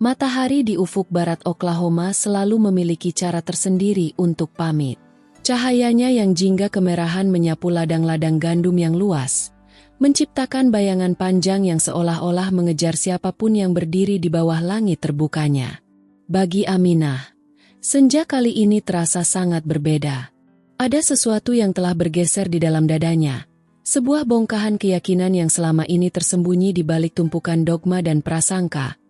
Matahari di ufuk barat Oklahoma selalu memiliki cara tersendiri untuk pamit. Cahayanya yang jingga kemerahan menyapu ladang-ladang gandum yang luas, menciptakan bayangan panjang yang seolah-olah mengejar siapapun yang berdiri di bawah langit terbukanya. Bagi Aminah, senja kali ini terasa sangat berbeda. Ada sesuatu yang telah bergeser di dalam dadanya, sebuah bongkahan keyakinan yang selama ini tersembunyi di balik tumpukan dogma dan prasangka,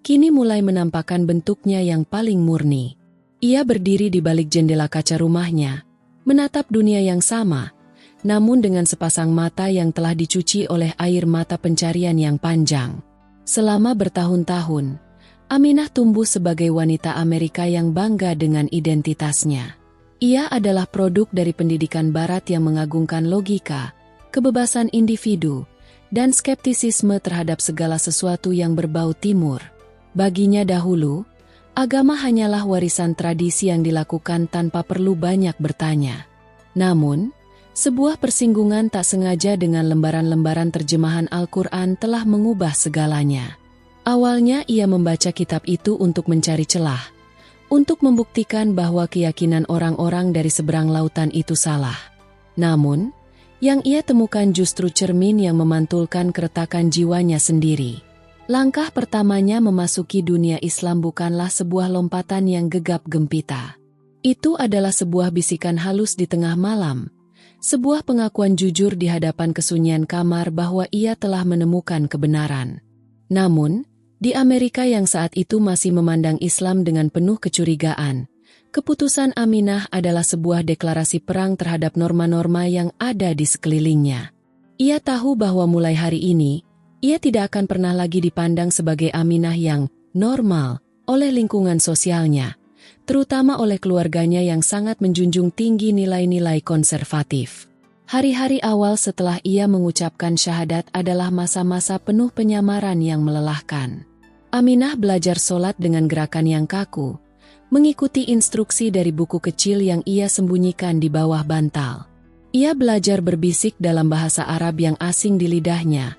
kini mulai menampakkan bentuknya yang paling murni. Ia berdiri di balik jendela kaca rumahnya, menatap dunia yang sama, namun dengan sepasang mata yang telah dicuci oleh air mata pencarian yang panjang. Selama bertahun-tahun, Aminah tumbuh sebagai wanita Amerika yang bangga dengan identitasnya. Ia adalah produk dari pendidikan Barat yang mengagungkan logika, kebebasan individu, dan skeptisisme terhadap segala sesuatu yang berbau Timur. Baginya dahulu, agama hanyalah warisan tradisi yang dilakukan tanpa perlu banyak bertanya. Namun, sebuah persinggungan tak sengaja dengan lembaran-lembaran terjemahan Al-Quran telah mengubah segalanya. Awalnya ia membaca kitab itu untuk mencari celah, untuk membuktikan bahwa keyakinan orang-orang dari seberang lautan itu salah. Namun, yang ia temukan justru cermin yang memantulkan keretakan jiwanya sendiri. Langkah pertamanya memasuki dunia Islam bukanlah sebuah lompatan yang gegap gempita. Itu adalah sebuah bisikan halus di tengah malam, sebuah pengakuan jujur di hadapan kesunyian kamar bahwa ia telah menemukan kebenaran. Namun, di Amerika yang saat itu masih memandang Islam dengan penuh kecurigaan, keputusan Aminah adalah sebuah deklarasi perang terhadap norma-norma yang ada di sekelilingnya. Ia tahu bahwa mulai hari ini, ia tidak akan pernah lagi dipandang sebagai Aminah yang normal oleh lingkungan sosialnya, terutama oleh keluarganya yang sangat menjunjung tinggi nilai-nilai konservatif. Hari-hari awal setelah ia mengucapkan syahadat adalah masa-masa penuh penyamaran yang melelahkan. Aminah belajar sholat dengan gerakan yang kaku, mengikuti instruksi dari buku kecil yang ia sembunyikan di bawah bantal. Ia belajar berbisik dalam bahasa Arab yang asing di lidahnya,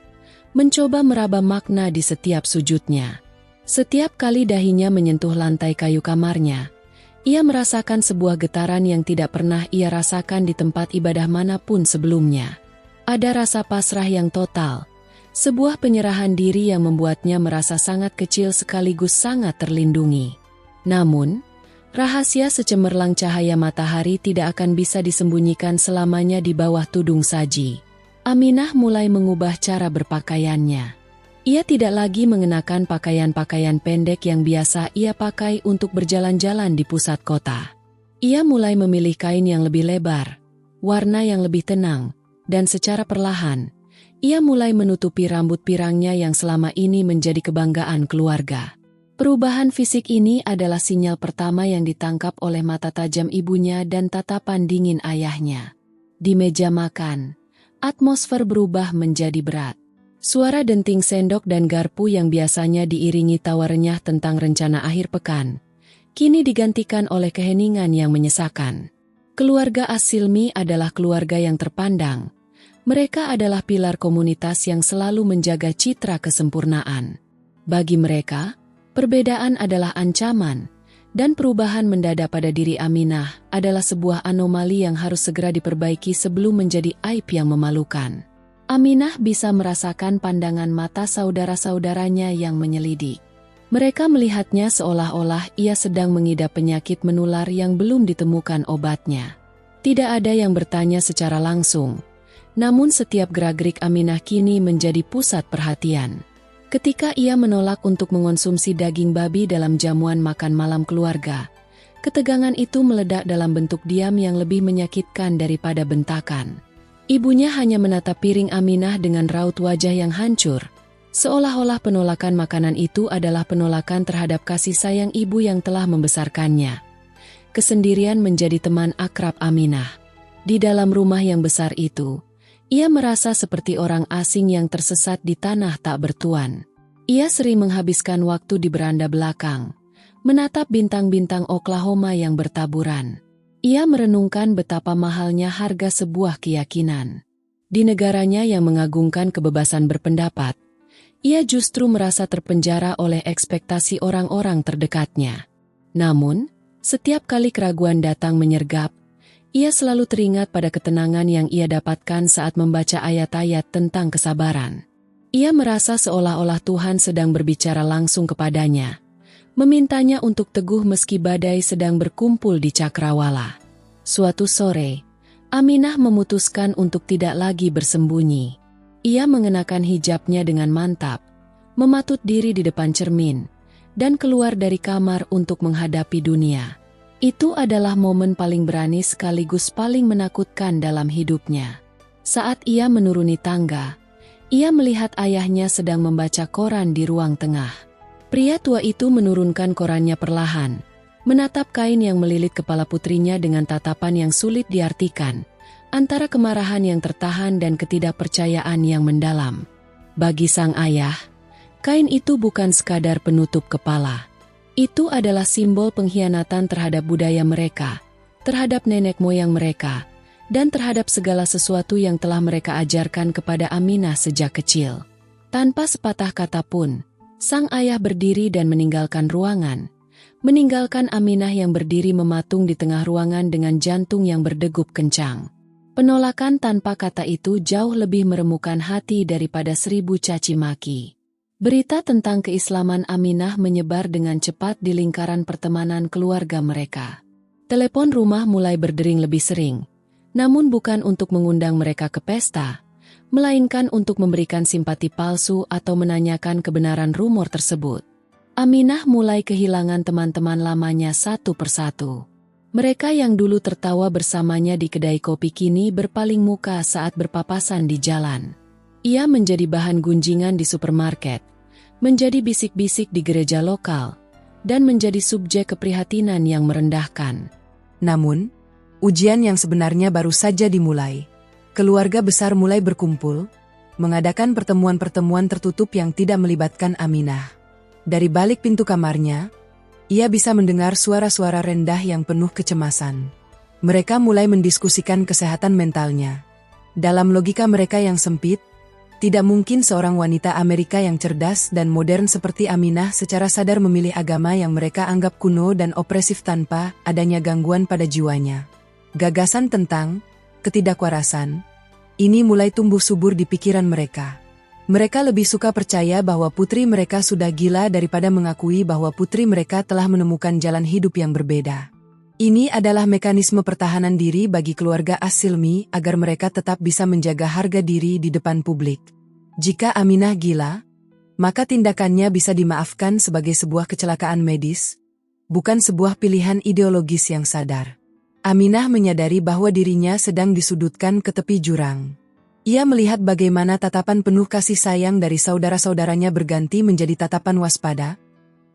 mencoba meraba makna di setiap sujudnya. Setiap kali dahinya menyentuh lantai kayu kamarnya, ia merasakan sebuah getaran yang tidak pernah ia rasakan di tempat ibadah manapun sebelumnya. Ada rasa pasrah yang total, sebuah penyerahan diri yang membuatnya merasa sangat kecil sekaligus sangat terlindungi. Namun, rahasia secemerlang cahaya matahari tidak akan bisa disembunyikan selamanya di bawah tudung saji. Aminah mulai mengubah cara berpakaiannya. Ia tidak lagi mengenakan pakaian-pakaian pendek yang biasa ia pakai untuk berjalan-jalan di pusat kota. Ia mulai memilih kain yang lebih lebar, warna yang lebih tenang, dan secara perlahan, ia mulai menutupi rambut pirangnya yang selama ini menjadi kebanggaan keluarga. Perubahan fisik ini adalah sinyal pertama yang ditangkap oleh mata tajam ibunya dan tatapan dingin ayahnya. Di meja makan, atmosfer berubah menjadi berat. Suara denting sendok dan garpu yang biasanya diiringi tawa renyah tentang rencana akhir pekan, kini digantikan oleh keheningan yang menyesakan. Keluarga As-Silmi adalah keluarga yang terpandang. Mereka adalah pilar komunitas yang selalu menjaga citra kesempurnaan. Bagi mereka, perbedaan adalah ancaman, dan perubahan mendadak pada diri Aminah adalah sebuah anomali yang harus segera diperbaiki sebelum menjadi aib yang memalukan. Aminah bisa merasakan pandangan mata saudara-saudaranya yang menyelidik. Mereka melihatnya seolah-olah ia sedang mengidap penyakit menular yang belum ditemukan obatnya. Tidak ada yang bertanya secara langsung, namun setiap gerak-gerik Aminah kini menjadi pusat perhatian. Ketika ia menolak untuk mengonsumsi daging babi dalam jamuan makan malam keluarga, ketegangan itu meledak dalam bentuk diam yang lebih menyakitkan daripada bentakan. Ibunya hanya menatap piring Aminah dengan raut wajah yang hancur, seolah-olah penolakan makanan itu adalah penolakan terhadap kasih sayang ibu yang telah membesarkannya. Kesendirian menjadi teman akrab Aminah. Di dalam rumah yang besar itu, ia merasa seperti orang asing yang tersesat di tanah tak bertuan. Ia sering menghabiskan waktu di beranda belakang, menatap bintang-bintang Oklahoma yang bertaburan. Ia merenungkan betapa mahalnya harga sebuah keyakinan. Di negaranya yang mengagungkan kebebasan berpendapat, Ia justru merasa terpenjara oleh ekspektasi orang-orang terdekatnya. Namun, setiap kali keraguan datang menyergap, ia selalu teringat pada ketenangan yang ia dapatkan saat membaca ayat-ayat tentang kesabaran. Ia merasa seolah-olah Tuhan sedang berbicara langsung kepadanya, memintanya untuk teguh meski badai sedang berkumpul di cakrawala. Suatu sore, Aminah memutuskan untuk tidak lagi bersembunyi. Ia mengenakan hijabnya dengan mantap, mematut diri di depan cermin, dan keluar dari kamar untuk menghadapi dunia. Itu adalah momen paling berani sekaligus paling menakutkan dalam hidupnya. Saat ia menuruni tangga, ia melihat ayahnya sedang membaca koran di ruang tengah. Pria tua itu menurunkan korannya perlahan, menatap kain yang melilit kepala putrinya dengan tatapan yang sulit diartikan, antara kemarahan yang tertahan dan ketidakpercayaan yang mendalam. Bagi sang ayah, kain itu bukan sekadar penutup kepala. Itu adalah simbol pengkhianatan terhadap budaya mereka, terhadap nenek moyang mereka, dan terhadap segala sesuatu yang telah mereka ajarkan kepada Aminah sejak kecil. Tanpa sepatah kata pun, sang ayah berdiri dan meninggalkan ruangan, meninggalkan Aminah yang berdiri mematung di tengah ruangan dengan jantung yang berdegup kencang. Penolakan tanpa kata itu jauh lebih meremukkan hati daripada 1000 caci maki. Berita tentang keislaman Aminah menyebar dengan cepat di lingkaran pertemanan keluarga mereka. Telepon rumah mulai berdering lebih sering, namun bukan untuk mengundang mereka ke pesta, melainkan untuk memberikan simpati palsu atau menanyakan kebenaran rumor tersebut. Aminah mulai kehilangan teman-teman lamanya satu persatu. Mereka yang dulu tertawa bersamanya di kedai kopi kini berpaling muka saat berpapasan di jalan. Ia menjadi bahan gunjingan di supermarket, menjadi bisik-bisik di gereja lokal, dan menjadi subjek keprihatinan yang merendahkan. Namun, ujian yang sebenarnya baru saja dimulai. Keluarga besar mulai berkumpul, mengadakan pertemuan-pertemuan tertutup yang tidak melibatkan Aminah. Dari balik pintu kamarnya, ia bisa mendengar suara-suara rendah yang penuh kecemasan. Mereka mulai mendiskusikan kesehatan mentalnya. Dalam logika mereka yang sempit, tidak mungkin seorang wanita Amerika yang cerdas dan modern seperti Aminah secara sadar memilih agama yang mereka anggap kuno dan opresif tanpa adanya gangguan pada jiwanya. Gagasan tentang ketidakwarasan ini mulai tumbuh subur di pikiran mereka. Mereka lebih suka percaya bahwa putri mereka sudah gila daripada mengakui bahwa putri mereka telah menemukan jalan hidup yang berbeda. Ini adalah mekanisme pertahanan diri bagi keluarga As-Silmi agar mereka tetap bisa menjaga harga diri di depan publik. Jika Aminah gila, maka tindakannya bisa dimaafkan sebagai sebuah kecelakaan medis, bukan sebuah pilihan ideologis yang sadar. Aminah menyadari bahwa dirinya sedang disudutkan ke tepi jurang. Ia melihat bagaimana tatapan penuh kasih sayang dari saudara-saudaranya berganti menjadi tatapan waspada,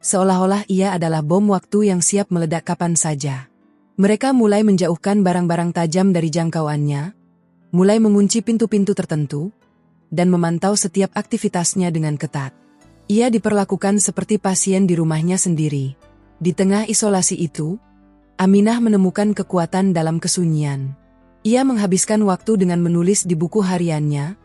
seolah-olah ia adalah bom waktu yang siap meledak kapan saja. Mereka mulai menjauhkan barang-barang tajam dari jangkauannya, mulai mengunci pintu-pintu tertentu, dan memantau setiap aktivitasnya dengan ketat. Ia diperlakukan seperti pasien di rumahnya sendiri. Di tengah isolasi itu, Aminah menemukan kekuatan dalam kesunyian. Ia menghabiskan waktu dengan menulis di buku hariannya,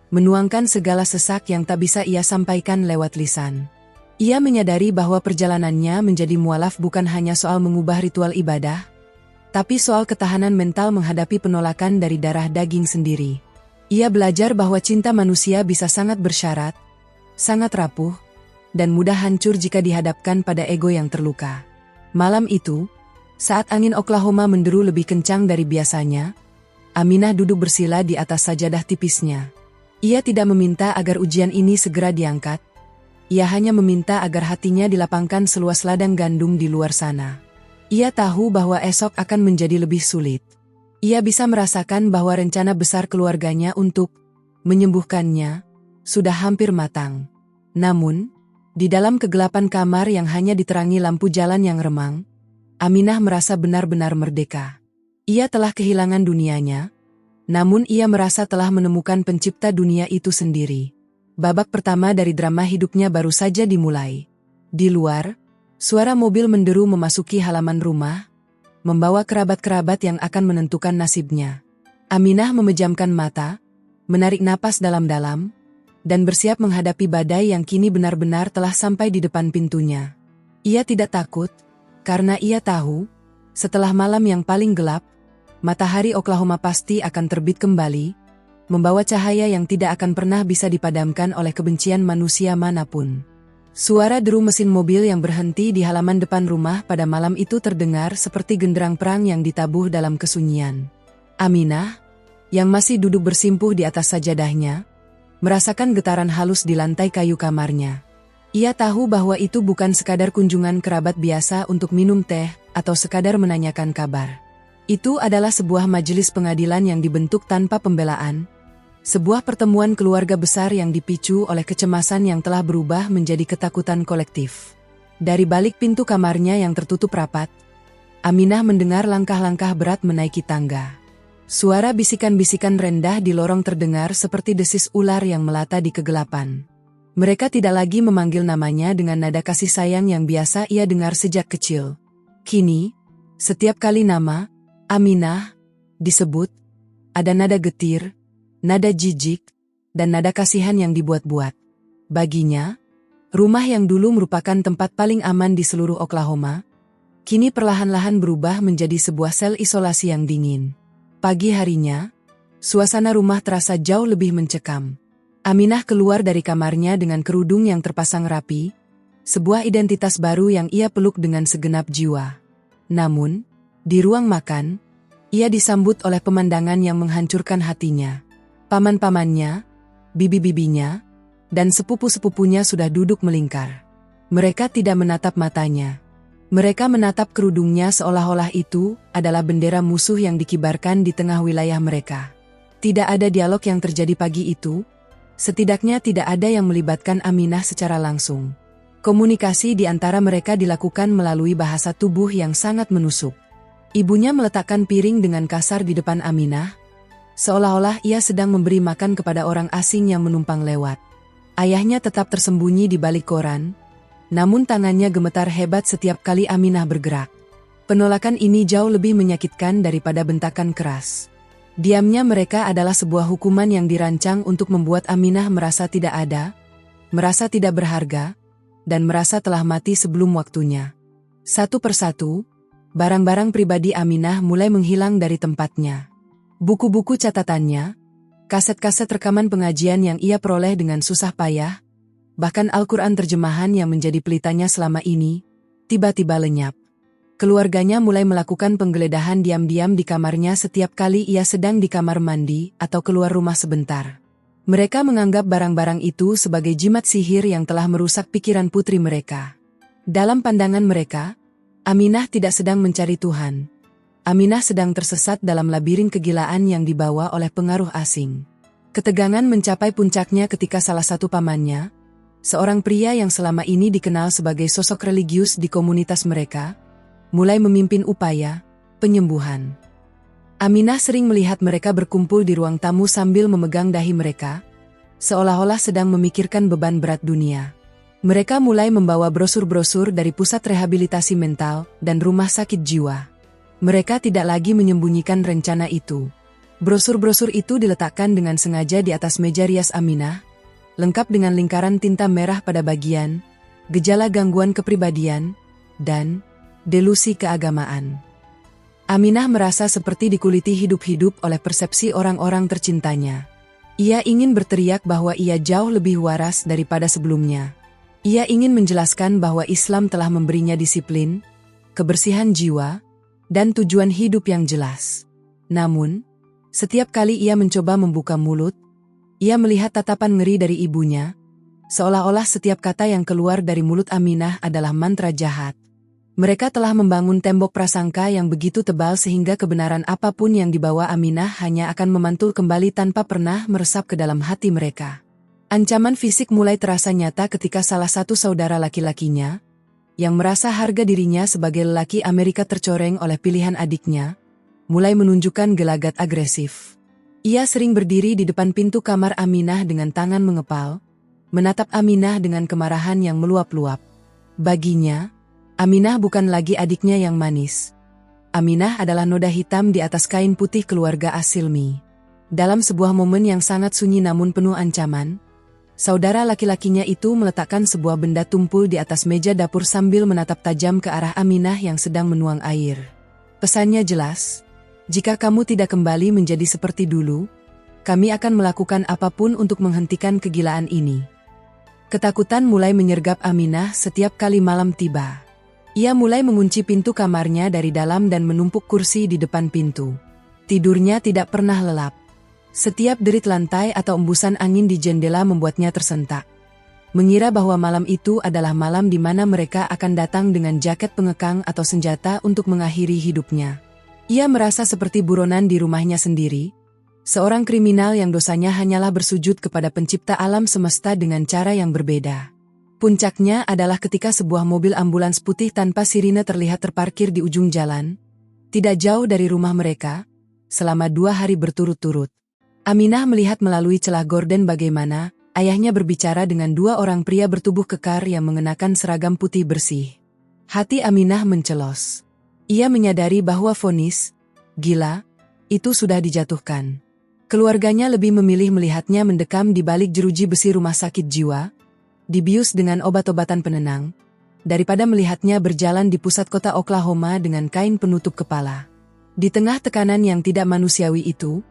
menuangkan segala sesak yang tak bisa ia sampaikan lewat lisan. Ia menyadari bahwa perjalanannya menjadi mualaf bukan hanya soal mengubah ritual ibadah, tapi soal ketahanan mental menghadapi penolakan dari darah daging sendiri. Ia belajar bahwa cinta manusia bisa sangat bersyarat, sangat rapuh, dan mudah hancur jika dihadapkan pada ego yang terluka. Malam itu, saat angin Oklahoma menderu lebih kencang dari biasanya, Aminah duduk bersila di atas sajadah tipisnya. Ia tidak meminta agar ujian ini segera diangkat, ia hanya meminta agar hatinya dilapangkan seluas ladang gandum di luar sana. Ia tahu bahwa esok akan menjadi lebih sulit. Ia bisa merasakan bahwa rencana besar keluarganya untuk menyembuhkannya sudah hampir matang. Namun, di dalam kegelapan kamar yang hanya diterangi lampu jalan yang remang, Aminah merasa benar-benar merdeka. Ia telah kehilangan dunianya, namun ia merasa telah menemukan pencipta dunia itu sendiri. Babak pertama dari drama hidupnya baru saja dimulai. Di luar, suara mobil menderu memasuki halaman rumah, membawa kerabat-kerabat yang akan menentukan nasibnya. Aminah memejamkan mata, menarik napas dalam-dalam, dan bersiap menghadapi badai yang kini benar-benar telah sampai di depan pintunya. Ia tidak takut, karena ia tahu, setelah malam yang paling gelap, matahari Oklahoma pasti akan terbit kembali, membawa cahaya yang tidak akan pernah bisa dipadamkan oleh kebencian manusia manapun. Suara deru mesin mobil yang berhenti di halaman depan rumah pada malam itu terdengar seperti genderang perang yang ditabuh dalam kesunyian. Aminah, yang masih duduk bersimpuh di atas sajadahnya, merasakan getaran halus di lantai kayu kamarnya. Ia tahu bahwa itu bukan sekadar kunjungan kerabat biasa untuk minum teh atau sekadar menanyakan kabar. Itu adalah sebuah majelis pengadilan yang dibentuk tanpa pembelaan, sebuah pertemuan keluarga besar yang dipicu oleh kecemasan yang telah berubah menjadi ketakutan kolektif. Dari balik pintu kamarnya yang tertutup rapat, Aminah mendengar langkah-langkah berat menaiki tangga. Suara bisikan-bisikan rendah di lorong terdengar seperti desis ular yang melata di kegelapan. Mereka tidak lagi memanggil namanya dengan nada kasih sayang yang biasa ia dengar sejak kecil. Kini, setiap kali nama Aminah disebut, ada nada getir, nada jijik, dan nada kasihan yang dibuat-buat. Baginya, rumah yang dulu merupakan tempat paling aman di seluruh Oklahoma, kini perlahan-lahan berubah menjadi sebuah sel isolasi yang dingin. Pagi harinya, suasana rumah terasa jauh lebih mencekam. Aminah keluar dari kamarnya dengan kerudung yang terpasang rapi, sebuah identitas baru yang ia peluk dengan segenap jiwa. Namun, di ruang makan, ia disambut oleh pemandangan yang menghancurkan hatinya. Paman-pamannya, bibi-bibinya, dan sepupu-sepupunya sudah duduk melingkar. Mereka tidak menatap matanya. Mereka menatap kerudungnya seolah-olah itu adalah bendera musuh yang dikibarkan di tengah wilayah mereka. Tidak ada dialog yang terjadi pagi itu, setidaknya tidak ada yang melibatkan Aminah secara langsung. Komunikasi di antara mereka dilakukan melalui bahasa tubuh yang sangat menusuk. Ibunya meletakkan piring dengan kasar di depan Aminah, seolah-olah ia sedang memberi makan kepada orang asing yang menumpang lewat. Ayahnya tetap tersembunyi di balik koran, namun tangannya gemetar hebat setiap kali Aminah bergerak. Penolakan ini jauh lebih menyakitkan daripada bentakan keras. Diamnya mereka adalah sebuah hukuman yang dirancang untuk membuat Aminah merasa tidak ada, merasa tidak berharga, dan merasa telah mati sebelum waktunya. Satu persatu, barang-barang pribadi Aminah mulai menghilang dari tempatnya. Buku-buku catatannya, kaset-kaset rekaman pengajian yang ia peroleh dengan susah payah, bahkan Al-Quran terjemahan yang menjadi pelitanya selama ini, tiba-tiba lenyap. Keluarganya mulai melakukan penggeledahan diam-diam di kamarnya setiap kali ia sedang di kamar mandi atau keluar rumah sebentar. Mereka menganggap barang-barang itu sebagai jimat sihir yang telah merusak pikiran putri mereka. Dalam pandangan mereka, Aminah tidak sedang mencari Tuhan. Aminah sedang tersesat dalam labirin kegilaan yang dibawa oleh pengaruh asing. Ketegangan mencapai puncaknya ketika salah satu pamannya, seorang pria yang selama ini dikenal sebagai sosok religius di komunitas mereka, mulai memimpin upaya penyembuhan. Aminah sering melihat mereka berkumpul di ruang tamu sambil memegang dahi mereka, seolah-olah sedang memikirkan beban berat dunia. Mereka mulai membawa brosur-brosur dari pusat rehabilitasi mental dan rumah sakit jiwa. Mereka tidak lagi menyembunyikan rencana itu. Brosur-brosur itu diletakkan dengan sengaja di atas meja rias Aminah, lengkap dengan lingkaran tinta merah pada bagian, gejala gangguan kepribadian, dan delusi keagamaan. Aminah merasa seperti dikuliti hidup-hidup oleh persepsi orang-orang tercintanya. Ia ingin berteriak bahwa ia jauh lebih waras daripada sebelumnya. Ia ingin menjelaskan bahwa Islam telah memberinya disiplin, kebersihan jiwa, dan tujuan hidup yang jelas. Namun, setiap kali ia mencoba membuka mulut, ia melihat tatapan ngeri dari ibunya, seolah-olah setiap kata yang keluar dari mulut Aminah adalah mantra jahat. Mereka telah membangun tembok prasangka yang begitu tebal sehingga kebenaran apapun yang dibawa Aminah hanya akan memantul kembali tanpa pernah meresap ke dalam hati mereka. Ancaman fisik mulai terasa nyata ketika salah satu saudara laki-lakinya, yang merasa harga dirinya sebagai lelaki Amerika tercoreng oleh pilihan adiknya, mulai menunjukkan gelagat agresif. Ia sering berdiri di depan pintu kamar Aminah dengan tangan mengepal, menatap Aminah dengan kemarahan yang meluap-luap. Baginya, Aminah bukan lagi adiknya yang manis. Aminah adalah noda hitam di atas kain putih keluarga Asilmi. Dalam sebuah momen yang sangat sunyi namun penuh ancaman, Saudara laki-lakinya itu meletakkan sebuah benda tumpul di atas meja dapur sambil menatap tajam ke arah Aminah yang sedang menuang air. Pesannya jelas, jika kamu tidak kembali menjadi seperti dulu, kami akan melakukan apapun untuk menghentikan kegilaan ini. Ketakutan mulai menyergap Aminah setiap kali malam tiba. Ia mulai mengunci pintu kamarnya dari dalam dan menumpuk kursi di depan pintu. Tidurnya tidak pernah lelap. Setiap derit lantai atau embusan angin di jendela membuatnya tersentak. Mengira bahwa malam itu adalah malam di mana mereka akan datang dengan jaket pengekang atau senjata untuk mengakhiri hidupnya. Ia merasa seperti buronan di rumahnya sendiri, seorang kriminal yang dosanya hanyalah bersujud kepada pencipta alam semesta dengan cara yang berbeda. Puncaknya adalah ketika sebuah mobil ambulans putih tanpa sirine terlihat terparkir di ujung jalan, tidak jauh dari rumah mereka, selama 2 hari berturut-turut. Aminah melihat melalui celah gorden bagaimana ayahnya berbicara dengan 2 orang pria bertubuh kekar yang mengenakan seragam putih bersih. Hati Aminah mencelos. Ia menyadari bahwa vonis, gila, itu sudah dijatuhkan. Keluarganya lebih memilih melihatnya mendekam di balik jeruji besi rumah sakit jiwa, dibius dengan obat-obatan penenang, daripada melihatnya berjalan di pusat kota Oklahoma dengan kain penutup kepala. Di tengah tekanan yang tidak manusiawi itu,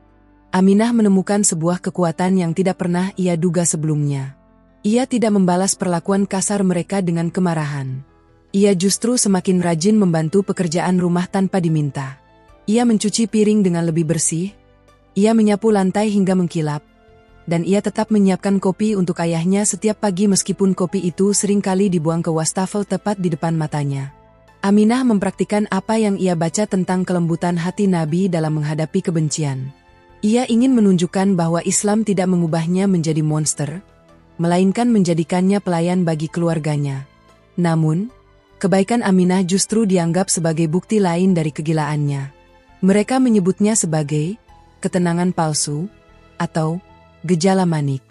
Aminah menemukan sebuah kekuatan yang tidak pernah ia duga sebelumnya. Ia tidak membalas perlakuan kasar mereka dengan kemarahan. Ia justru semakin rajin membantu pekerjaan rumah tanpa diminta. Ia mencuci piring dengan lebih bersih, ia menyapu lantai hingga mengkilap, dan ia tetap menyiapkan kopi untuk ayahnya setiap pagi meskipun kopi itu seringkali dibuang ke wastafel tepat di depan matanya. Aminah mempraktikkan apa yang ia baca tentang kelembutan hati Nabi dalam menghadapi kebencian. Ia ingin menunjukkan bahwa Islam tidak mengubahnya menjadi monster, melainkan menjadikannya pelayan bagi keluarganya. Namun, kebaikan Aminah justru dianggap sebagai bukti lain dari kegilaannya. Mereka menyebutnya sebagai ketenangan palsu atau gejala manik.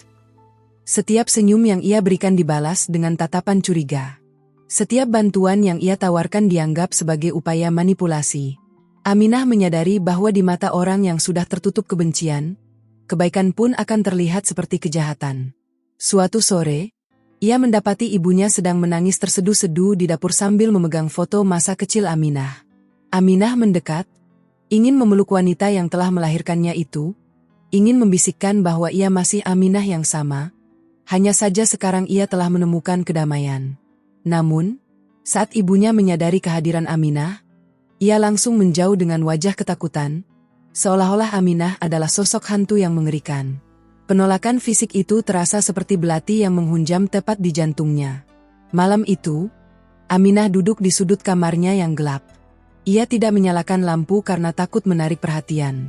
Setiap senyum yang ia berikan dibalas dengan tatapan curiga. Setiap bantuan yang ia tawarkan dianggap sebagai upaya manipulasi. Aminah menyadari bahwa di mata orang yang sudah tertutup kebencian, kebaikan pun akan terlihat seperti kejahatan. Suatu sore, ia mendapati ibunya sedang menangis terseduh-seduh di dapur sambil memegang foto masa kecil Aminah. Aminah mendekat, ingin memeluk wanita yang telah melahirkannya itu, ingin membisikkan bahwa ia masih Aminah yang sama, hanya saja sekarang ia telah menemukan kedamaian. Namun, saat ibunya menyadari kehadiran Aminah, ia langsung menjauh dengan wajah ketakutan, seolah-olah Aminah adalah sosok hantu yang mengerikan. Penolakan fisik itu terasa seperti belati yang menghunjam tepat di jantungnya. Malam itu, Aminah duduk di sudut kamarnya yang gelap. Ia tidak menyalakan lampu karena takut menarik perhatian.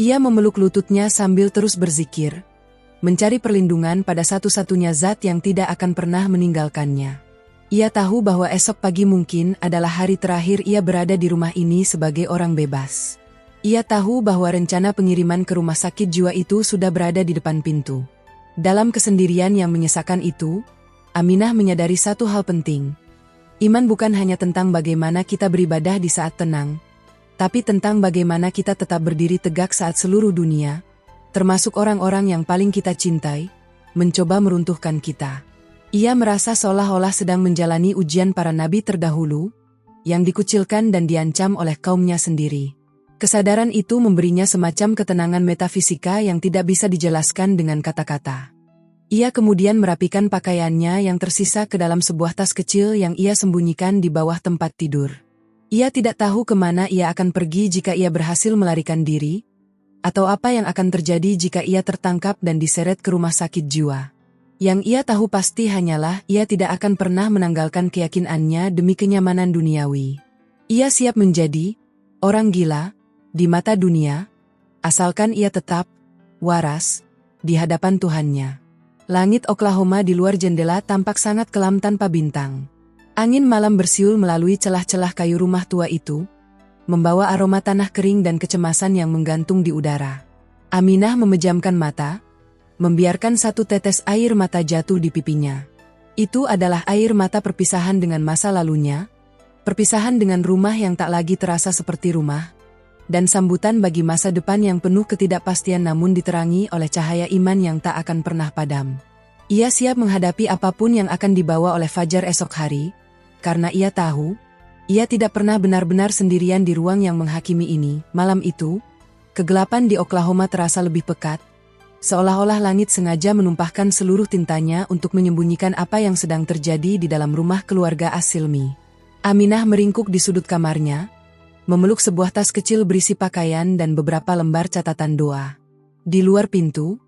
Ia memeluk lututnya sambil terus berzikir, mencari perlindungan pada satu-satunya zat yang tidak akan pernah meninggalkannya. Ia tahu bahwa esok pagi mungkin adalah hari terakhir ia berada di rumah ini sebagai orang bebas. Ia tahu bahwa rencana pengiriman ke rumah sakit jiwa itu sudah berada di depan pintu. Dalam kesendirian yang menyesakan itu, Aminah menyadari satu hal penting. Iman bukan hanya tentang bagaimana kita beribadah di saat tenang, tapi tentang bagaimana kita tetap berdiri tegak saat seluruh dunia, termasuk orang-orang yang paling kita cintai, mencoba meruntuhkan kita. Ia merasa seolah-olah sedang menjalani ujian para nabi terdahulu, yang dikucilkan dan diancam oleh kaumnya sendiri. Kesadaran itu memberinya semacam ketenangan metafisika yang tidak bisa dijelaskan dengan kata-kata. Ia kemudian merapikan pakaiannya yang tersisa ke dalam sebuah tas kecil yang ia sembunyikan di bawah tempat tidur. Ia tidak tahu kemana ia akan pergi jika ia berhasil melarikan diri, atau apa yang akan terjadi jika ia tertangkap dan diseret ke rumah sakit jiwa. Yang ia tahu pasti hanyalah ia tidak akan pernah menanggalkan keyakinannya demi kenyamanan duniawi. Ia siap menjadi orang gila di mata dunia, asalkan ia tetap waras di hadapan Tuhannya. Langit Oklahoma di luar jendela tampak sangat kelam tanpa bintang. Angin malam bersiul melalui celah-celah kayu rumah tua itu, membawa aroma tanah kering dan kecemasan yang menggantung di udara. Aminah memejamkan mata, membiarkan satu tetes air mata jatuh di pipinya. Itu adalah air mata perpisahan dengan masa lalunya, perpisahan dengan rumah yang tak lagi terasa seperti rumah, dan sambutan bagi masa depan yang penuh ketidakpastian namun diterangi oleh cahaya iman yang tak akan pernah padam. Ia siap menghadapi apapun yang akan dibawa oleh Fajar esok hari, karena ia tahu, ia tidak pernah benar-benar sendirian di ruang yang menghakimi ini. Malam itu, kegelapan di Oklahoma terasa lebih pekat, seolah-olah langit sengaja menumpahkan seluruh tintanya untuk menyembunyikan apa yang sedang terjadi di dalam rumah keluarga As-Silmi. Aminah meringkuk di sudut kamarnya, memeluk sebuah tas kecil berisi pakaian dan beberapa lembar catatan doa. Di luar pintu,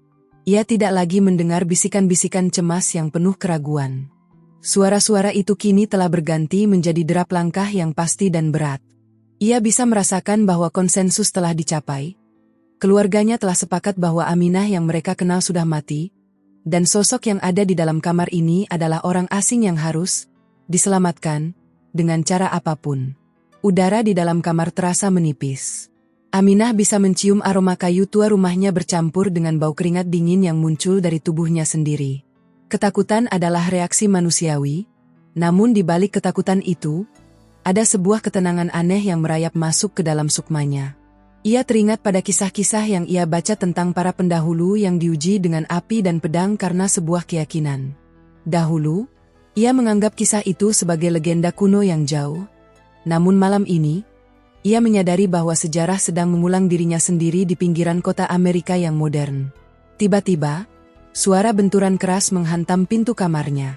ia tidak lagi mendengar bisikan-bisikan cemas yang penuh keraguan. Suara-suara itu kini telah berganti menjadi derap langkah yang pasti dan berat. Ia bisa merasakan bahwa konsensus telah dicapai. Keluarganya telah sepakat bahwa Aminah yang mereka kenal sudah mati, dan sosok yang ada di dalam kamar ini adalah orang asing yang harus diselamatkan dengan cara apapun. Udara di dalam kamar terasa menipis. Aminah bisa mencium aroma kayu tua rumahnya bercampur dengan bau keringat dingin yang muncul dari tubuhnya sendiri. Ketakutan adalah reaksi manusiawi, namun di balik ketakutan itu, ada sebuah ketenangan aneh yang merayap masuk ke dalam sukmanya. Ia teringat pada kisah-kisah yang ia baca tentang para pendahulu yang diuji dengan api dan pedang karena sebuah keyakinan. Dahulu, ia menganggap kisah itu sebagai legenda kuno yang jauh, namun malam ini, ia menyadari bahwa sejarah sedang mengulang dirinya sendiri di pinggiran kota Amerika yang modern. Tiba-tiba, suara benturan keras menghantam pintu kamarnya.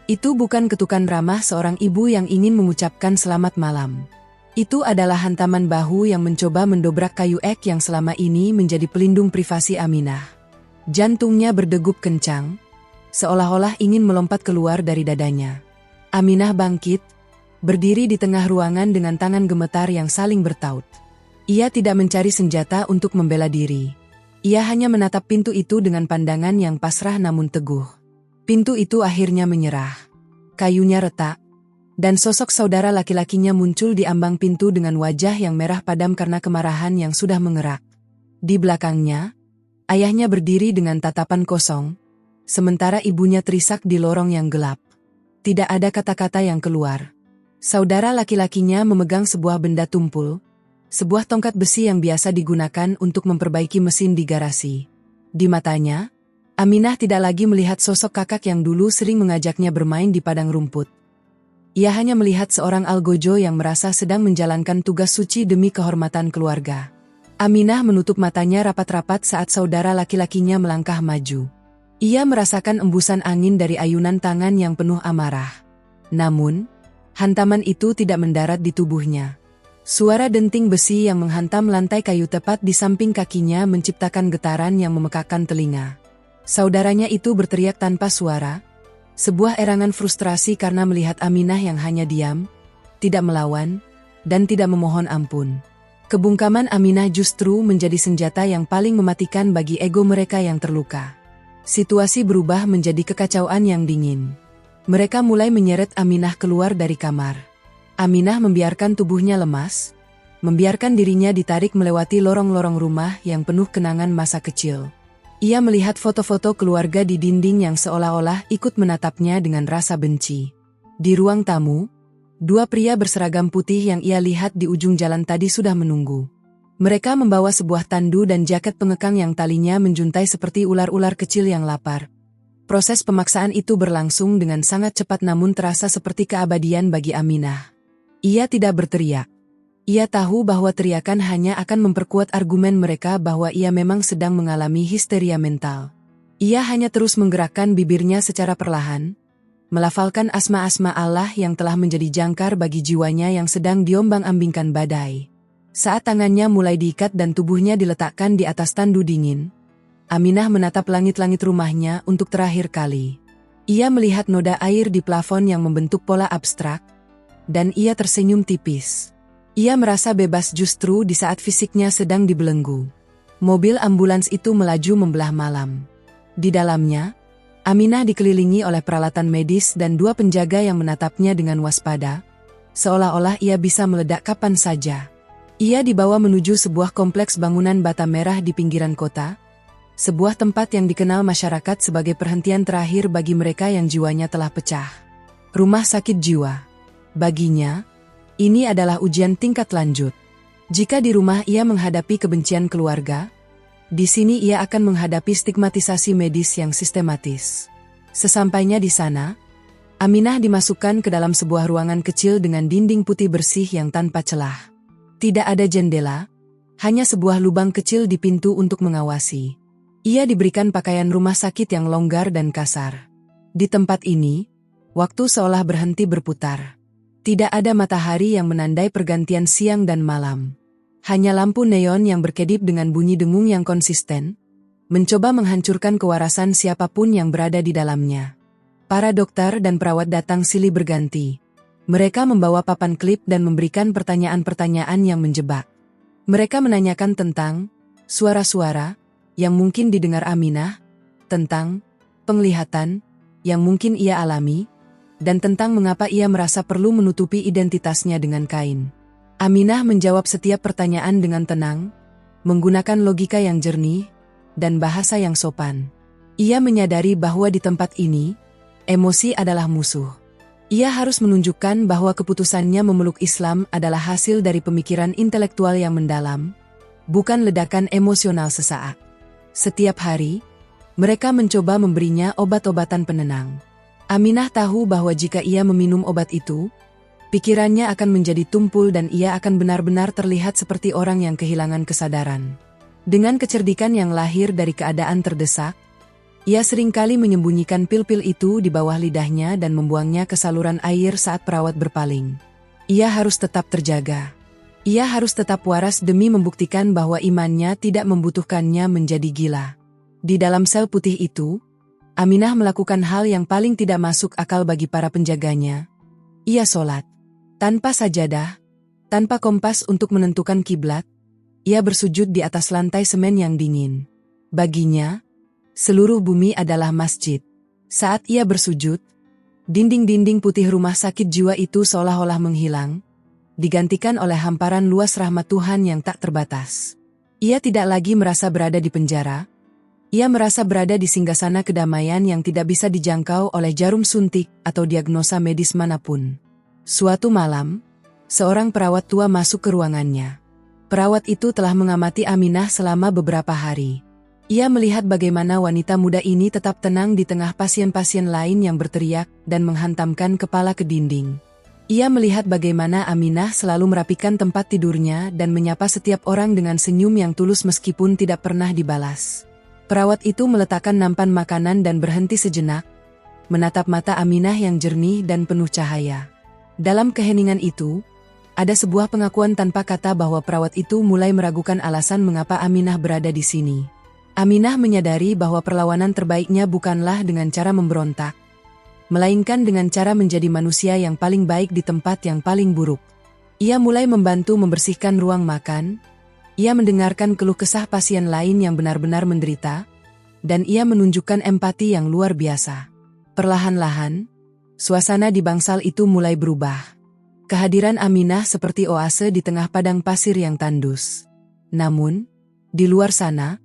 Itu bukan ketukan ramah seorang ibu yang ingin mengucapkan selamat malam. Itu adalah hantaman bahu yang mencoba mendobrak kayu ek yang selama ini menjadi pelindung privasi Aminah. Jantungnya berdegup kencang, seolah-olah ingin melompat keluar dari dadanya. Aminah bangkit, berdiri di tengah ruangan dengan tangan gemetar yang saling bertaut. Ia tidak mencari senjata untuk membela diri. Ia hanya menatap pintu itu dengan pandangan yang pasrah namun teguh. Pintu itu akhirnya menyerah. Kayunya retak, dan sosok saudara laki-lakinya muncul di ambang pintu dengan wajah yang merah padam karena kemarahan yang sudah mengerak. Di belakangnya, ayahnya berdiri dengan tatapan kosong, sementara ibunya terisak di lorong yang gelap. Tidak ada kata-kata yang keluar. Saudara laki-lakinya memegang sebuah benda tumpul, sebuah tongkat besi yang biasa digunakan untuk memperbaiki mesin di garasi. Di matanya, Aminah tidak lagi melihat sosok kakak yang dulu sering mengajaknya bermain di padang rumput. Ia hanya melihat seorang algojo yang merasa sedang menjalankan tugas suci demi kehormatan keluarga. Aminah menutup matanya rapat-rapat saat saudara laki-lakinya melangkah maju. Ia merasakan embusan angin dari ayunan tangan yang penuh amarah. Namun, hantaman itu tidak mendarat di tubuhnya. Suara denting besi yang menghantam lantai kayu tepat di samping kakinya menciptakan getaran yang memekakkan telinga. Saudaranya itu berteriak tanpa suara, sebuah erangan frustrasi karena melihat Aminah yang hanya diam, tidak melawan, dan tidak memohon ampun. Kebungkaman Aminah justru menjadi senjata yang paling mematikan bagi ego mereka yang terluka. Situasi berubah menjadi kekacauan yang dingin. Mereka mulai menyeret Aminah keluar dari kamar. Aminah membiarkan tubuhnya lemas, membiarkan dirinya ditarik melewati lorong-lorong rumah yang penuh kenangan masa kecil. Ia melihat foto-foto keluarga di dinding yang seolah-olah ikut menatapnya dengan rasa benci. Di ruang tamu, dua pria berseragam putih yang ia lihat di ujung jalan tadi sudah menunggu. Mereka membawa sebuah tandu dan jaket pengekang yang talinya menjuntai seperti ular-ular kecil yang lapar. Proses pemaksaan itu berlangsung dengan sangat cepat namun terasa seperti keabadian bagi Aminah. Ia tidak berteriak. Ia tahu bahwa teriakan hanya akan memperkuat argumen mereka bahwa ia memang sedang mengalami histeria mental. Ia hanya terus menggerakkan bibirnya secara perlahan, melafalkan asma-asma Allah yang telah menjadi jangkar bagi jiwanya yang sedang diombang-ambingkan badai. Saat tangannya mulai diikat dan tubuhnya diletakkan di atas tandu dingin, Aminah menatap langit-langit rumahnya untuk terakhir kali. Ia melihat noda air di plafon yang membentuk pola abstrak, dan ia tersenyum tipis. Ia merasa bebas justru di saat fisiknya sedang dibelenggu. Mobil ambulans itu melaju membelah malam. Di dalamnya, Aminah dikelilingi oleh peralatan medis dan dua penjaga yang menatapnya dengan waspada, seolah-olah ia bisa meledak kapan saja. Ia dibawa menuju sebuah kompleks bangunan bata merah di pinggiran kota, sebuah tempat yang dikenal masyarakat sebagai perhentian terakhir bagi mereka yang jiwanya telah pecah. Rumah sakit jiwa. Baginya, ini adalah ujian tingkat lanjut. Jika di rumah ia menghadapi kebencian keluarga, di sini ia akan menghadapi stigmatisasi medis yang sistematis. Sesampainya di sana, Aminah dimasukkan ke dalam sebuah ruangan kecil dengan dinding putih bersih yang tanpa celah. Tidak ada jendela, hanya sebuah lubang kecil di pintu untuk mengawasi. Ia diberikan pakaian rumah sakit yang longgar dan kasar. Di tempat ini, waktu seolah berhenti berputar. Tidak ada matahari yang menandai pergantian siang dan malam. Hanya lampu neon yang berkedip dengan bunyi dengung yang konsisten, mencoba menghancurkan kewarasan siapapun yang berada di dalamnya. Para dokter dan perawat datang silih berganti. Mereka membawa papan klip dan memberikan pertanyaan-pertanyaan yang menjebak. Mereka menanyakan tentang suara-suara yang mungkin didengar Aminah, tentang penglihatan yang mungkin ia alami, dan tentang mengapa ia merasa perlu menutupi identitasnya dengan kain. Aminah menjawab setiap pertanyaan dengan tenang, menggunakan logika yang jernih, dan bahasa yang sopan. Ia menyadari bahwa di tempat ini, emosi adalah musuh. Ia harus menunjukkan bahwa keputusannya memeluk Islam adalah hasil dari pemikiran intelektual yang mendalam, bukan ledakan emosional sesaat. Setiap hari, mereka mencoba memberinya obat-obatan penenang. Aminah tahu bahwa jika ia meminum obat itu, pikirannya akan menjadi tumpul dan ia akan benar-benar terlihat seperti orang yang kehilangan kesadaran. Dengan kecerdikan yang lahir dari keadaan terdesak, ia seringkali menyembunyikan pil-pil itu di bawah lidahnya dan membuangnya ke saluran air saat perawat berpaling. Ia harus tetap terjaga. Ia harus tetap waras demi membuktikan bahwa imannya tidak membutuhkannya menjadi gila. Di dalam sel putih itu, Aminah melakukan hal yang paling tidak masuk akal bagi para penjaganya. Ia sholat. Tanpa sajadah, tanpa kompas untuk menentukan kiblat, ia bersujud di atas lantai semen yang dingin. Baginya, seluruh bumi adalah masjid. Saat ia bersujud, dinding-dinding putih rumah sakit jiwa itu seolah-olah menghilang, digantikan oleh hamparan luas rahmat Tuhan yang tak terbatas. Ia tidak lagi merasa berada di penjara. Ia merasa berada di singgasana kedamaian yang tidak bisa dijangkau oleh jarum suntik atau diagnosa medis manapun. Suatu malam, seorang perawat tua masuk ke ruangannya. Perawat itu telah mengamati Aminah selama beberapa hari. Ia melihat bagaimana wanita muda ini tetap tenang di tengah pasien-pasien lain yang berteriak dan menghantamkan kepala ke dinding. Ia melihat bagaimana Aminah selalu merapikan tempat tidurnya dan menyapa setiap orang dengan senyum yang tulus meskipun tidak pernah dibalas. Perawat itu meletakkan nampan makanan dan berhenti sejenak, menatap mata Aminah yang jernih dan penuh cahaya. Dalam keheningan itu, ada sebuah pengakuan tanpa kata bahwa perawat itu mulai meragukan alasan mengapa Aminah berada di sini. Aminah menyadari bahwa perlawanan terbaiknya bukanlah dengan cara memberontak, melainkan dengan cara menjadi manusia yang paling baik di tempat yang paling buruk. Ia mulai membantu membersihkan ruang makan. Ia mendengarkan keluh kesah pasien lain yang benar-benar menderita, dan ia menunjukkan empati yang luar biasa. Perlahan-lahan, suasana di bangsal itu mulai berubah. Kehadiran Aminah seperti oase di tengah padang pasir yang tandus. Namun, di luar sana,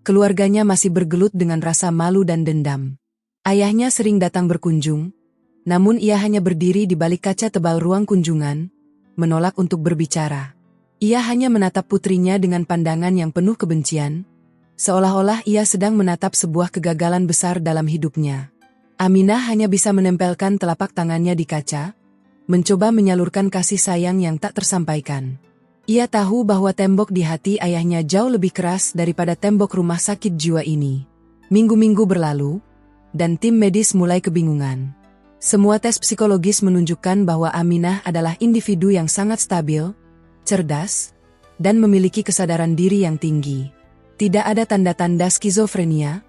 keluarganya masih bergelut dengan rasa malu dan dendam. Ayahnya sering datang berkunjung, namun ia hanya berdiri di balik kaca tebal ruang kunjungan, menolak untuk berbicara. Ia hanya menatap putrinya dengan pandangan yang penuh kebencian, seolah-olah ia sedang menatap sebuah kegagalan besar dalam hidupnya. Aminah hanya bisa menempelkan telapak tangannya di kaca, mencoba menyalurkan kasih sayang yang tak tersampaikan. Ia tahu bahwa tembok di hati ayahnya jauh lebih keras daripada tembok rumah sakit jiwa ini. Minggu-minggu berlalu, dan tim medis mulai kebingungan. Semua tes psikologis menunjukkan bahwa Aminah adalah individu yang sangat stabil, cerdas, dan memiliki kesadaran diri yang tinggi. Tidak ada tanda-tanda skizofrenia,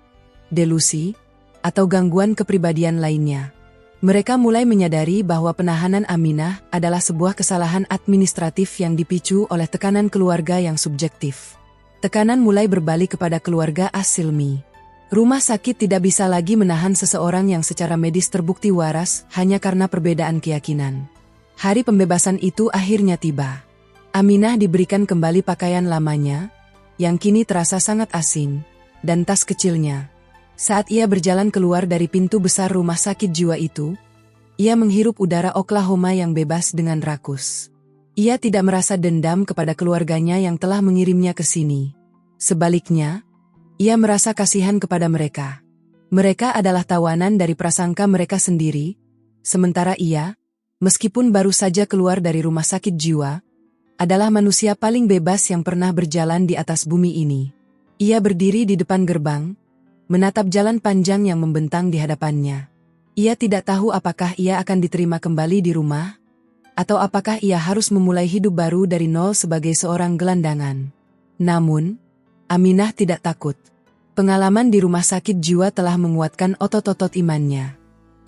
delusi, atau gangguan kepribadian lainnya. Mereka mulai menyadari bahwa penahanan Aminah adalah sebuah kesalahan administratif yang dipicu oleh tekanan keluarga yang subjektif. Tekanan mulai berbalik kepada keluarga As-Silmi. Rumah sakit tidak bisa lagi menahan seseorang yang secara medis terbukti waras hanya karena perbedaan keyakinan. Hari pembebasan itu akhirnya tiba. Aminah diberikan kembali pakaian lamanya, yang kini terasa sangat asing, dan tas kecilnya. Saat ia berjalan keluar dari pintu besar rumah sakit jiwa itu, ia menghirup udara Oklahoma yang bebas dengan rakus. Ia tidak merasa dendam kepada keluarganya yang telah mengirimnya ke sini. Sebaliknya, ia merasa kasihan kepada mereka. Mereka adalah tawanan dari prasangka mereka sendiri, sementara ia, meskipun baru saja keluar dari rumah sakit jiwa, adalah manusia paling bebas yang pernah berjalan di atas bumi ini. Ia berdiri di depan gerbang, menatap jalan panjang yang membentang di hadapannya. Ia tidak tahu apakah ia akan diterima kembali di rumah, atau apakah ia harus memulai hidup baru dari nol sebagai seorang gelandangan. Namun, Aminah tidak takut. Pengalaman di rumah sakit jiwa telah menguatkan otot-otot imannya.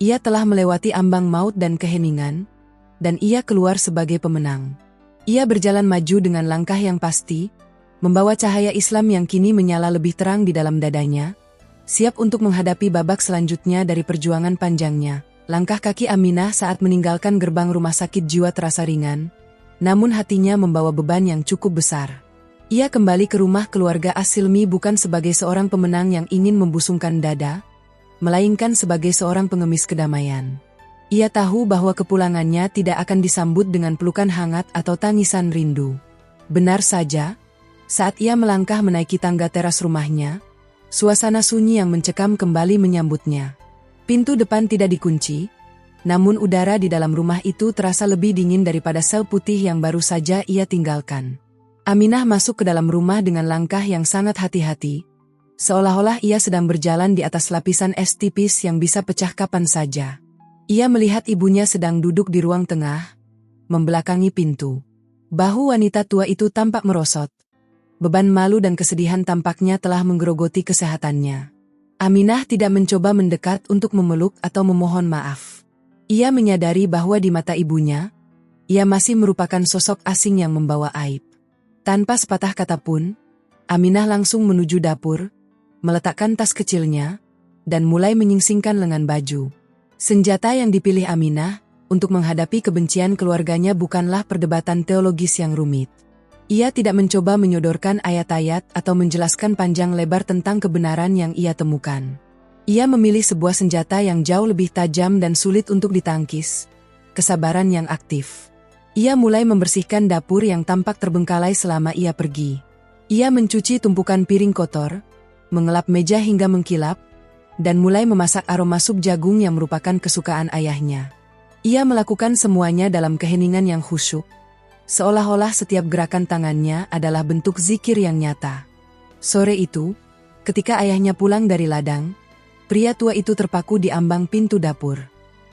Ia telah melewati ambang maut dan keheningan, dan ia keluar sebagai pemenang. Ia berjalan maju dengan langkah yang pasti, membawa cahaya Islam yang kini menyala lebih terang di dalam dadanya, siap untuk menghadapi babak selanjutnya dari perjuangan panjangnya. Langkah kaki Aminah saat meninggalkan gerbang rumah sakit jiwa terasa ringan, namun hatinya membawa beban yang cukup besar. Ia kembali ke rumah keluarga Asilmi bukan sebagai seorang pemenang yang ingin membusungkan dada, melainkan sebagai seorang pengemis kedamaian. Ia tahu bahwa kepulangannya tidak akan disambut dengan pelukan hangat atau tangisan rindu. Benar saja, saat ia melangkah menaiki tangga teras rumahnya, suasana sunyi yang mencekam kembali menyambutnya. Pintu depan tidak dikunci, namun udara di dalam rumah itu terasa lebih dingin daripada sel putih yang baru saja ia tinggalkan. Aminah masuk ke dalam rumah dengan langkah yang sangat hati-hati, seolah-olah ia sedang berjalan di atas lapisan es tipis yang bisa pecah kapan saja. Ia melihat ibunya sedang duduk di ruang tengah, membelakangi pintu. Bahu wanita tua itu tampak merosot. Beban malu dan kesedihan tampaknya telah menggerogoti kesehatannya. Aminah tidak mencoba mendekat untuk memeluk atau memohon maaf. Ia menyadari bahwa di mata ibunya, ia masih merupakan sosok asing yang membawa aib. Tanpa sepatah kata pun, Aminah langsung menuju dapur, meletakkan tas kecilnya, dan mulai menyingsingkan lengan baju. Senjata yang dipilih Aminah untuk menghadapi kebencian keluarganya bukanlah perdebatan teologis yang rumit. Ia tidak mencoba menyodorkan ayat-ayat atau menjelaskan panjang lebar tentang kebenaran yang ia temukan. Ia memilih sebuah senjata yang jauh lebih tajam dan sulit untuk ditangkis, kesabaran yang aktif. Ia mulai membersihkan dapur yang tampak terbengkalai selama ia pergi. Ia mencuci tumpukan piring kotor, mengelap meja hingga mengkilap, dan mulai memasak aroma sup jagung yang merupakan kesukaan ayahnya. Ia melakukan semuanya dalam keheningan yang khusyuk, seolah-olah setiap gerakan tangannya adalah bentuk zikir yang nyata. Sore itu, ketika ayahnya pulang dari ladang, pria tua itu terpaku di ambang pintu dapur.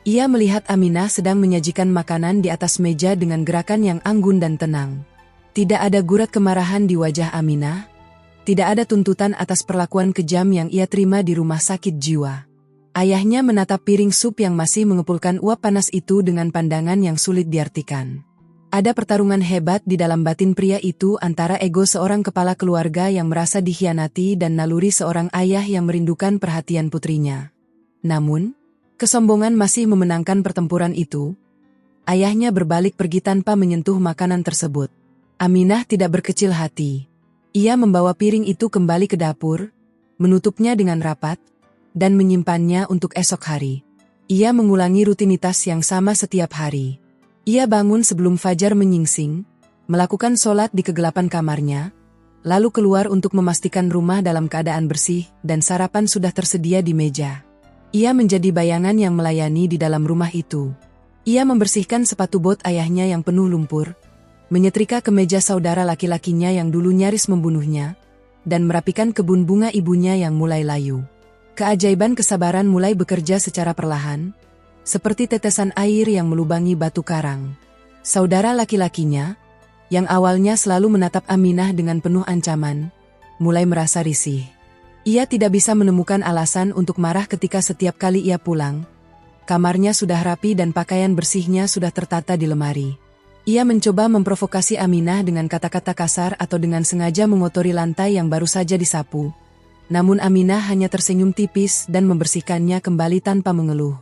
Ia melihat Aminah sedang menyajikan makanan di atas meja dengan gerakan yang anggun dan tenang. Tidak ada gurat kemarahan di wajah Aminah, tidak ada tuntutan atas perlakuan kejam yang ia terima di rumah sakit jiwa. Ayahnya menatap piring sup yang masih mengepulkan uap panas itu dengan pandangan yang sulit diartikan. Ada pertarungan hebat di dalam batin pria itu antara ego seorang kepala keluarga yang merasa dikhianati dan naluri seorang ayah yang merindukan perhatian putrinya. Namun, kesombongan masih memenangkan pertempuran itu. Ayahnya berbalik pergi tanpa menyentuh makanan tersebut. Aminah tidak berkecil hati. Ia membawa piring itu kembali ke dapur, menutupnya dengan rapat, dan menyimpannya untuk esok hari. Ia mengulangi rutinitas yang sama setiap hari. Ia bangun sebelum fajar menyingsing, melakukan sholat di kegelapan kamarnya, lalu keluar untuk memastikan rumah dalam keadaan bersih dan sarapan sudah tersedia di meja. Ia menjadi bayangan yang melayani di dalam rumah itu. Ia membersihkan sepatu bot ayahnya yang penuh lumpur, menyetrika kemeja saudara laki-lakinya yang dulu nyaris membunuhnya, dan merapikan kebun bunga ibunya yang mulai layu. Keajaiban kesabaran mulai bekerja secara perlahan, seperti tetesan air yang melubangi batu karang. Saudara laki-lakinya, yang awalnya selalu menatap Aminah dengan penuh ancaman, mulai merasa risih. Ia tidak bisa menemukan alasan untuk marah ketika setiap kali ia pulang. Kamarnya sudah rapi dan pakaian bersihnya sudah tertata di lemari. Ia mencoba memprovokasi Aminah dengan kata-kata kasar atau dengan sengaja mengotori lantai yang baru saja disapu. Namun Aminah hanya tersenyum tipis dan membersihkannya kembali tanpa mengeluh.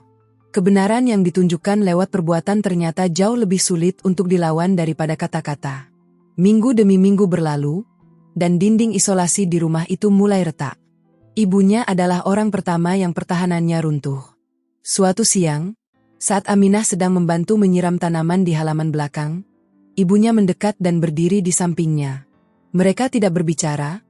Kebenaran yang ditunjukkan lewat perbuatan ternyata jauh lebih sulit untuk dilawan daripada kata-kata. Minggu demi minggu berlalu, dan dinding isolasi di rumah itu mulai retak. Ibunya adalah orang pertama yang pertahanannya runtuh. Suatu siang, saat Aminah sedang membantu menyiram tanaman di halaman belakang, ibunya mendekat dan berdiri di sampingnya. Mereka tidak berbicara,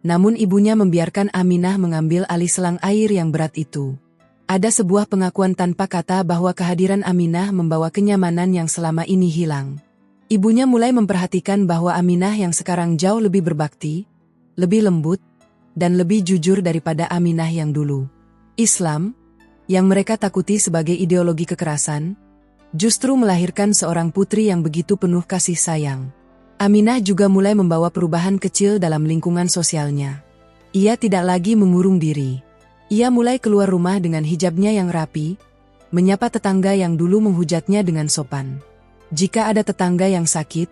Namun ibunya membiarkan Aminah mengambil alih selang air yang berat itu. Ada sebuah pengakuan tanpa kata bahwa kehadiran Aminah membawa kenyamanan yang selama ini hilang. Ibunya mulai memperhatikan bahwa Aminah yang sekarang jauh lebih berbakti, lebih lembut, dan lebih jujur daripada Aminah yang dulu. Islam, yang mereka takuti sebagai ideologi kekerasan, justru melahirkan seorang putri yang begitu penuh kasih sayang. Aminah juga mulai membawa perubahan kecil dalam lingkungan sosialnya. Ia tidak lagi mengurung diri. Ia mulai keluar rumah dengan hijabnya yang rapi, menyapa tetangga yang dulu menghujatnya dengan sopan. Jika ada tetangga yang sakit,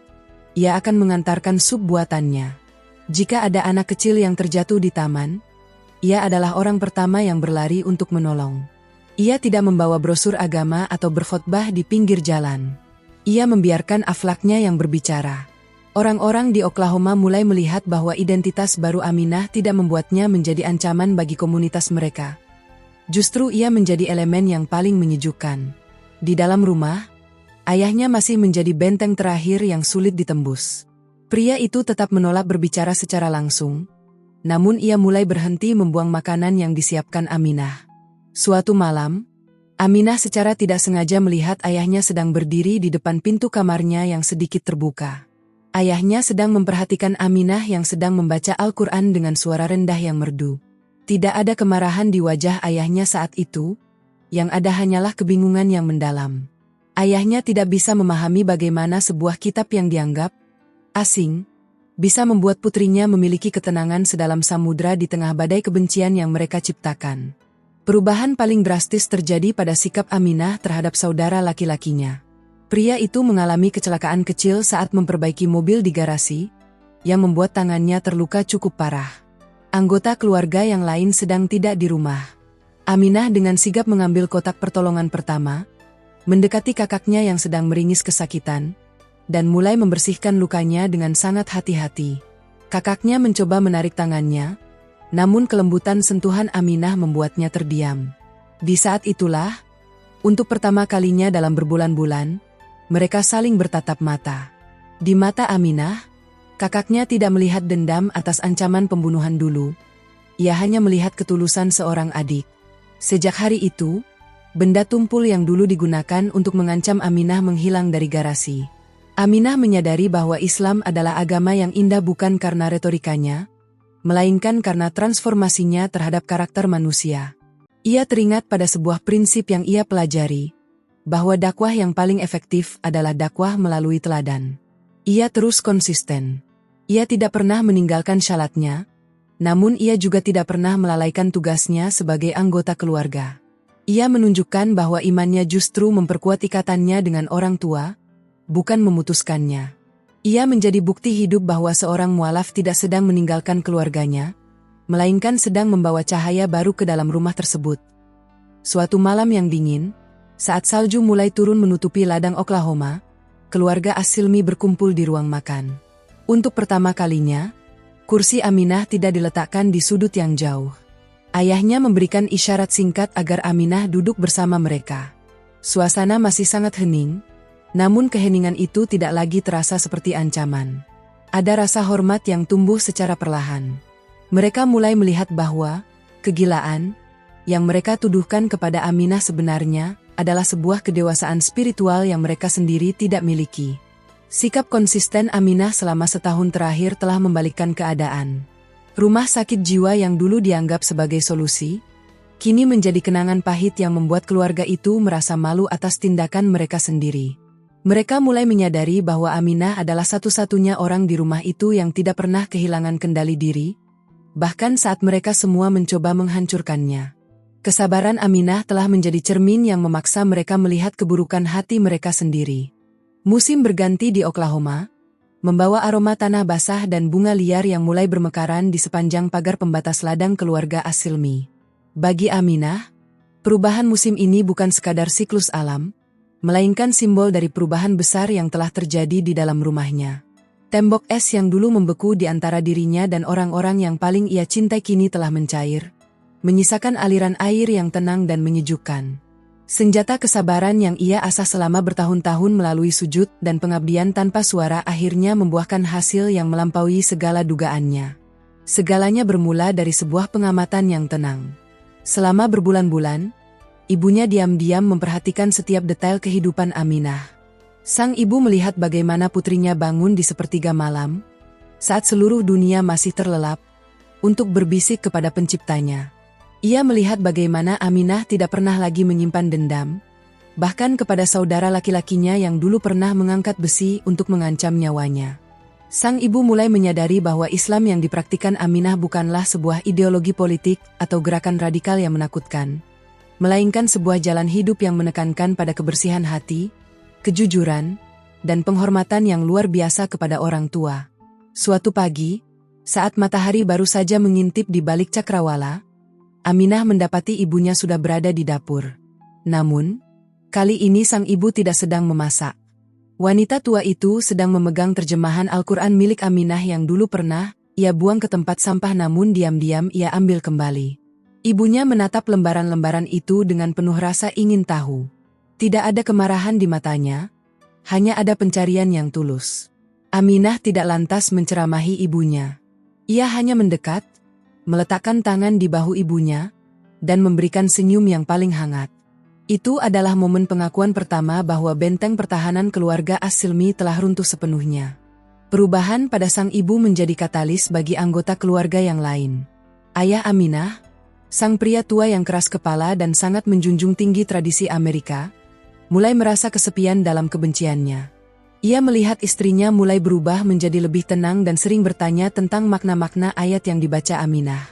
ia akan mengantarkan sup buatannya. Jika ada anak kecil yang terjatuh di taman, ia adalah orang pertama yang berlari untuk menolong. Ia tidak membawa brosur agama atau berkhotbah di pinggir jalan. Ia membiarkan akhlaknya yang berbicara. Orang-orang di Oklahoma mulai melihat bahwa identitas baru Aminah tidak membuatnya menjadi ancaman bagi komunitas mereka. Justru ia menjadi elemen yang paling menyejukkan. Di dalam rumah, ayahnya masih menjadi benteng terakhir yang sulit ditembus. Pria itu tetap menolak berbicara secara langsung, namun ia mulai berhenti membuang makanan yang disiapkan Aminah. Suatu malam, Aminah secara tidak sengaja melihat ayahnya sedang berdiri di depan pintu kamarnya yang sedikit terbuka. Ayahnya sedang memperhatikan Aminah yang sedang membaca Al-Quran dengan suara rendah yang merdu. Tidak ada kemarahan di wajah ayahnya saat itu, yang ada hanyalah kebingungan yang mendalam. Ayahnya tidak bisa memahami bagaimana sebuah kitab yang dianggap asing bisa membuat putrinya memiliki ketenangan sedalam samudra di tengah badai kebencian yang mereka ciptakan. Perubahan paling drastis terjadi pada sikap Aminah terhadap saudara laki-lakinya. Pria itu mengalami kecelakaan kecil saat memperbaiki mobil di garasi, yang membuat tangannya terluka cukup parah. Anggota keluarga yang lain sedang tidak di rumah. Aminah dengan sigap mengambil kotak pertolongan pertama, mendekati kakaknya yang sedang meringis kesakitan, dan mulai membersihkan lukanya dengan sangat hati-hati. Kakaknya mencoba menarik tangannya, namun kelembutan sentuhan Aminah membuatnya terdiam. Di saat itulah, untuk pertama kalinya dalam berbulan-bulan, mereka saling bertatap mata. Di mata Aminah, kakaknya tidak melihat dendam atas ancaman pembunuhan dulu. Ia hanya melihat ketulusan seorang adik. Sejak hari itu, benda tumpul yang dulu digunakan untuk mengancam Aminah menghilang dari garasi. Aminah menyadari bahwa Islam adalah agama yang indah bukan karena retorikanya, melainkan karena transformasinya terhadap karakter manusia. Ia teringat pada sebuah prinsip yang ia pelajari, bahwa dakwah yang paling efektif adalah dakwah melalui teladan. Ia terus konsisten. Ia tidak pernah meninggalkan syaratnya, namun ia juga tidak pernah melalaikan tugasnya sebagai anggota keluarga. Ia menunjukkan bahwa imannya justru memperkuat ikatannya dengan orang tua, bukan memutuskannya. Ia menjadi bukti hidup bahwa seorang mualaf tidak sedang meninggalkan keluarganya, melainkan sedang membawa cahaya baru ke dalam rumah tersebut. Suatu malam yang dingin, saat salju mulai turun menutupi ladang Oklahoma, keluarga As-Silmi berkumpul di ruang makan. Untuk pertama kalinya, kursi Aminah tidak diletakkan di sudut yang jauh. Ayahnya memberikan isyarat singkat agar Aminah duduk bersama mereka. Suasana masih sangat hening, namun keheningan itu tidak lagi terasa seperti ancaman. Ada rasa hormat yang tumbuh secara perlahan. Mereka mulai melihat bahwa kegilaan yang mereka tuduhkan kepada Aminah sebenarnya adalah sebuah kedewasaan spiritual yang mereka sendiri tidak miliki. Sikap konsisten Aminah selama setahun terakhir telah membalikkan keadaan. Rumah sakit jiwa yang dulu dianggap sebagai solusi, kini menjadi kenangan pahit yang membuat keluarga itu merasa malu atas tindakan mereka sendiri. Mereka mulai menyadari bahwa Aminah adalah satu-satunya orang di rumah itu yang tidak pernah kehilangan kendali diri, bahkan saat mereka semua mencoba menghancurkannya. Kesabaran Aminah telah menjadi cermin yang memaksa mereka melihat keburukan hati mereka sendiri. Musim berganti di Oklahoma, membawa aroma tanah basah dan bunga liar yang mulai bermekaran di sepanjang pagar pembatas ladang keluarga As-Silmi. Bagi Aminah, perubahan musim ini bukan sekadar siklus alam, melainkan simbol dari perubahan besar yang telah terjadi di dalam rumahnya. Tembok es yang dulu membeku di antara dirinya dan orang-orang yang paling ia cintai kini telah mencair, menyisakan aliran air yang tenang dan menyejukkan. Senjata kesabaran yang ia asah selama bertahun-tahun melalui sujud dan pengabdian tanpa suara akhirnya membuahkan hasil yang melampaui segala dugaannya. Segalanya bermula dari sebuah pengamatan yang tenang. Selama berbulan-bulan, ibunya diam-diam memperhatikan setiap detail kehidupan Aminah. Sang ibu melihat bagaimana putrinya bangun di sepertiga malam, saat seluruh dunia masih terlelap, untuk berbisik kepada penciptanya. Ia melihat bagaimana Aminah tidak pernah lagi menyimpan dendam, bahkan kepada saudara laki-lakinya yang dulu pernah mengangkat besi untuk mengancam nyawanya. Sang ibu mulai menyadari bahwa Islam yang dipraktikkan Aminah bukanlah sebuah ideologi politik atau gerakan radikal yang menakutkan, melainkan sebuah jalan hidup yang menekankan pada kebersihan hati, kejujuran, dan penghormatan yang luar biasa kepada orang tua. Suatu pagi, saat matahari baru saja mengintip di balik cakrawala, Aminah mendapati ibunya sudah berada di dapur. Namun, kali ini sang ibu tidak sedang memasak. Wanita tua itu sedang memegang terjemahan Al-Quran milik Aminah yang dulu pernah ia buang ke tempat sampah, namun diam-diam ia ambil kembali. Ibunya menatap lembaran-lembaran itu dengan penuh rasa ingin tahu. Tidak ada kemarahan di matanya, hanya ada pencarian yang tulus. Aminah tidak lantas menceramahi ibunya. Ia hanya mendekat, meletakkan tangan di bahu ibunya, dan memberikan senyum yang paling hangat. Itu adalah momen pengakuan pertama bahwa benteng pertahanan keluarga As-Silmi telah runtuh sepenuhnya. Perubahan pada sang ibu menjadi katalis bagi anggota keluarga yang lain. Ayah Aminah, sang pria tua yang keras kepala dan sangat menjunjung tinggi tradisi Amerika, mulai merasa kesepian dalam kebenciannya. Ia melihat istrinya mulai berubah menjadi lebih tenang dan sering bertanya tentang makna-makna ayat yang dibaca Aminah.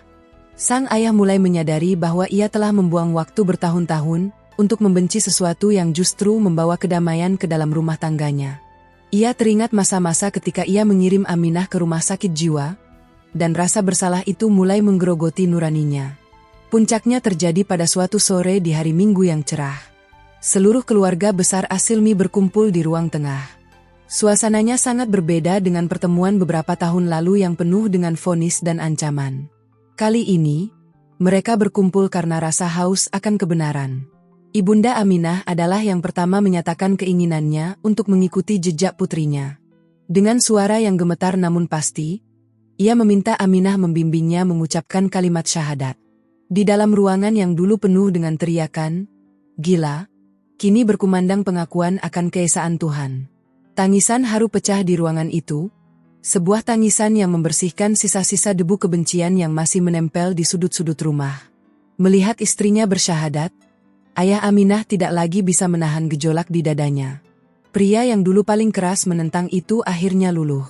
Sang ayah mulai menyadari bahwa ia telah membuang waktu bertahun-tahun untuk membenci sesuatu yang justru membawa kedamaian ke dalam rumah tangganya. Ia teringat masa-masa ketika ia mengirim Aminah ke rumah sakit jiwa, dan rasa bersalah itu mulai menggerogoti nuraninya. Puncaknya terjadi pada suatu sore di hari Minggu yang cerah. Seluruh keluarga besar As-Silmi berkumpul di ruang tengah. Suasananya sangat berbeda dengan pertemuan beberapa tahun lalu yang penuh dengan vonis dan ancaman. Kali ini, mereka berkumpul karena rasa haus akan kebenaran. Ibunda Aminah adalah yang pertama menyatakan keinginannya untuk mengikuti jejak putrinya. Dengan suara yang gemetar namun pasti, ia meminta Aminah membimbingnya mengucapkan kalimat syahadat. Di dalam ruangan yang dulu penuh dengan teriakan, "Gila!" kini berkumandang pengakuan akan keesaan Tuhan. Tangisan haru pecah di ruangan itu, sebuah tangisan yang membersihkan sisa-sisa debu kebencian yang masih menempel di sudut-sudut rumah. Melihat istrinya bersyahadat, ayah Aminah tidak lagi bisa menahan gejolak di dadanya. Pria yang dulu paling keras menentang itu akhirnya luluh.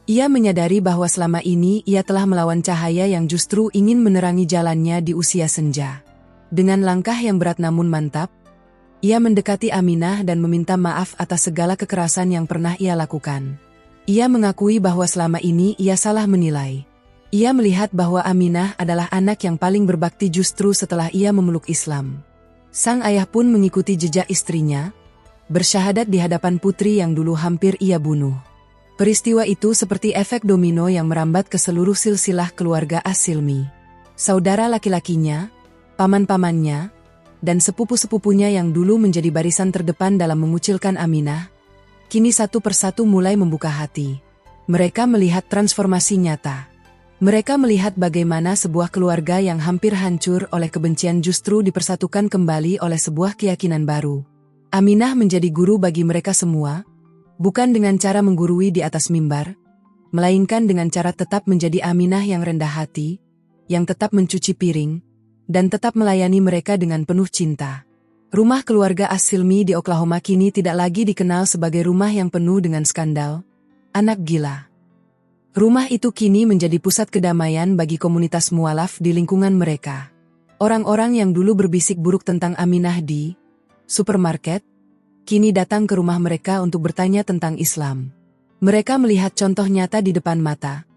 Ia menyadari bahwa selama ini ia telah melawan cahaya yang justru ingin menerangi jalannya di usia senja. Dengan langkah yang berat namun mantap, ia mendekati Aminah dan meminta maaf atas segala kekerasan yang pernah ia lakukan. Ia mengakui bahwa selama ini ia salah menilai. Ia melihat bahwa Aminah adalah anak yang paling berbakti justru setelah ia memeluk Islam. Sang ayah pun mengikuti jejak istrinya, bersyahadat di hadapan putri yang dulu hampir ia bunuh. Peristiwa itu seperti efek domino yang merambat ke seluruh silsilah keluarga As-Silmi. Saudara laki-lakinya, paman-pamannya, dan sepupu-sepupunya yang dulu menjadi barisan terdepan dalam mengucilkan Aminah, kini satu persatu mulai membuka hati. Mereka melihat transformasi nyata. Mereka melihat bagaimana sebuah keluarga yang hampir hancur oleh kebencian justru dipersatukan kembali oleh sebuah keyakinan baru. Aminah menjadi guru bagi mereka semua, bukan dengan cara menggurui di atas mimbar, melainkan dengan cara tetap menjadi Aminah yang rendah hati, yang tetap mencuci piring, dan tetap melayani mereka dengan penuh cinta. Rumah keluarga As-Silmi di Oklahoma kini tidak lagi dikenal sebagai rumah yang penuh dengan skandal, anak gila. Rumah itu kini menjadi pusat kedamaian bagi komunitas mualaf di lingkungan mereka. Orang-orang yang dulu berbisik buruk tentang Aminah di supermarket, kini datang ke rumah mereka untuk bertanya tentang Islam. Mereka melihat contoh nyata di depan mata.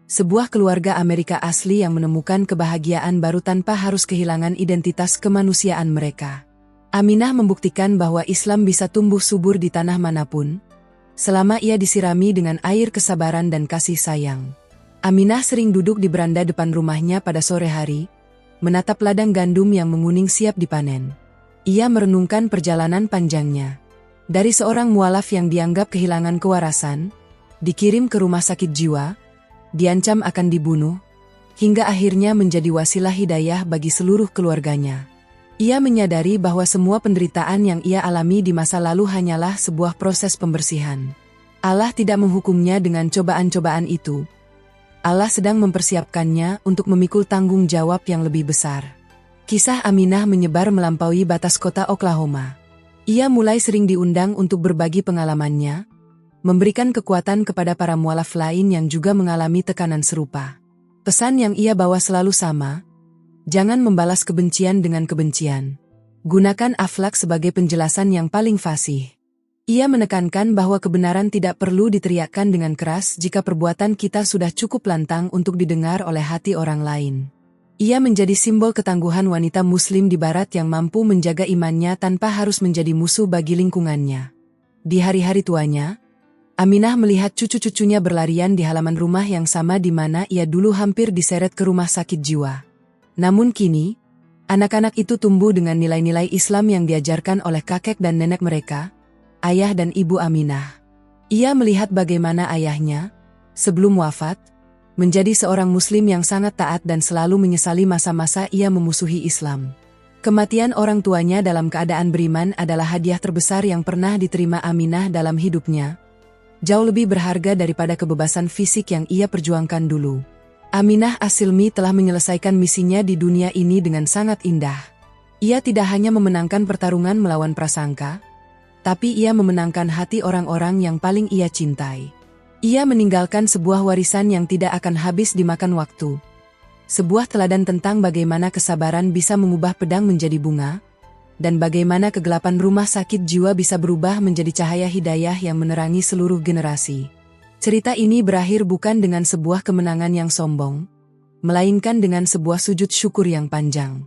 Sebuah keluarga Amerika asli yang menemukan kebahagiaan baru tanpa harus kehilangan identitas kemanusiaan mereka. Aminah membuktikan bahwa Islam bisa tumbuh subur di tanah manapun, selama ia disirami dengan air kesabaran dan kasih sayang. Aminah sering duduk di beranda depan rumahnya pada sore hari, menatap ladang gandum yang menguning siap dipanen. Ia merenungkan perjalanan panjangnya. Dari seorang mualaf yang dianggap kehilangan kewarasan, dikirim ke rumah sakit jiwa, diancam akan dibunuh, hingga akhirnya menjadi wasilah hidayah bagi seluruh keluarganya. Ia menyadari bahwa semua penderitaan yang ia alami di masa lalu hanyalah sebuah proses pembersihan. Allah tidak menghukumnya dengan cobaan-cobaan itu. Allah sedang mempersiapkannya untuk memikul tanggung jawab yang lebih besar. Kisah Aminah menyebar melampaui batas kota Oklahoma. Ia mulai sering diundang untuk berbagi pengalamannya, memberikan kekuatan kepada para mualaf lain yang juga mengalami tekanan serupa. Pesan yang ia bawa selalu sama, jangan membalas kebencian dengan kebencian. Gunakan akhlak sebagai penjelasan yang paling fasih. Ia menekankan bahwa kebenaran tidak perlu diteriakkan dengan keras jika perbuatan kita sudah cukup lantang untuk didengar oleh hati orang lain. Ia menjadi simbol ketangguhan wanita Muslim di Barat yang mampu menjaga imannya tanpa harus menjadi musuh bagi lingkungannya. Di hari-hari tuanya, Aminah melihat cucu-cucunya berlarian di halaman rumah yang sama di mana ia dulu hampir diseret ke rumah sakit jiwa. Namun kini, anak-anak itu tumbuh dengan nilai-nilai Islam yang diajarkan oleh kakek dan nenek mereka, ayah dan ibu Aminah. Ia melihat bagaimana ayahnya, sebelum wafat, menjadi seorang Muslim yang sangat taat dan selalu menyesali masa-masa ia memusuhi Islam. Kematian orang tuanya dalam keadaan beriman adalah hadiah terbesar yang pernah diterima Aminah dalam hidupnya. Jauh lebih berharga daripada kebebasan fisik yang ia perjuangkan dulu. Aminah As-Silmi telah menyelesaikan misinya di dunia ini dengan sangat indah. Ia tidak hanya memenangkan pertarungan melawan prasangka, tapi ia memenangkan hati orang-orang yang paling ia cintai. Ia meninggalkan sebuah warisan yang tidak akan habis dimakan waktu. Sebuah teladan tentang bagaimana kesabaran bisa mengubah pedang menjadi bunga, dan bagaimana kegelapan rumah sakit jiwa bisa berubah menjadi cahaya hidayah yang menerangi seluruh generasi. Cerita ini berakhir bukan dengan sebuah kemenangan yang sombong, melainkan dengan sebuah sujud syukur yang panjang.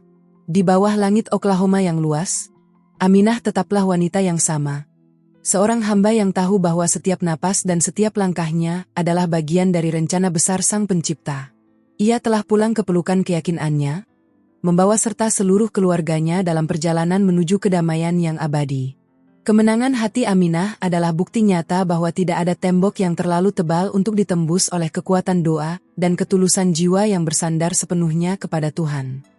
Di bawah langit Oklahoma yang luas, Aminah tetaplah wanita yang sama. Seorang hamba yang tahu bahwa setiap napas dan setiap langkahnya adalah bagian dari rencana besar Sang Pencipta. Ia telah pulang ke pelukan keyakinannya, membawa serta seluruh keluarganya dalam perjalanan menuju kedamaian yang abadi. Kemenangan hati Aminah adalah bukti nyata bahwa tidak ada tembok yang terlalu tebal untuk ditembus oleh kekuatan doa dan ketulusan jiwa yang bersandar sepenuhnya kepada Tuhan.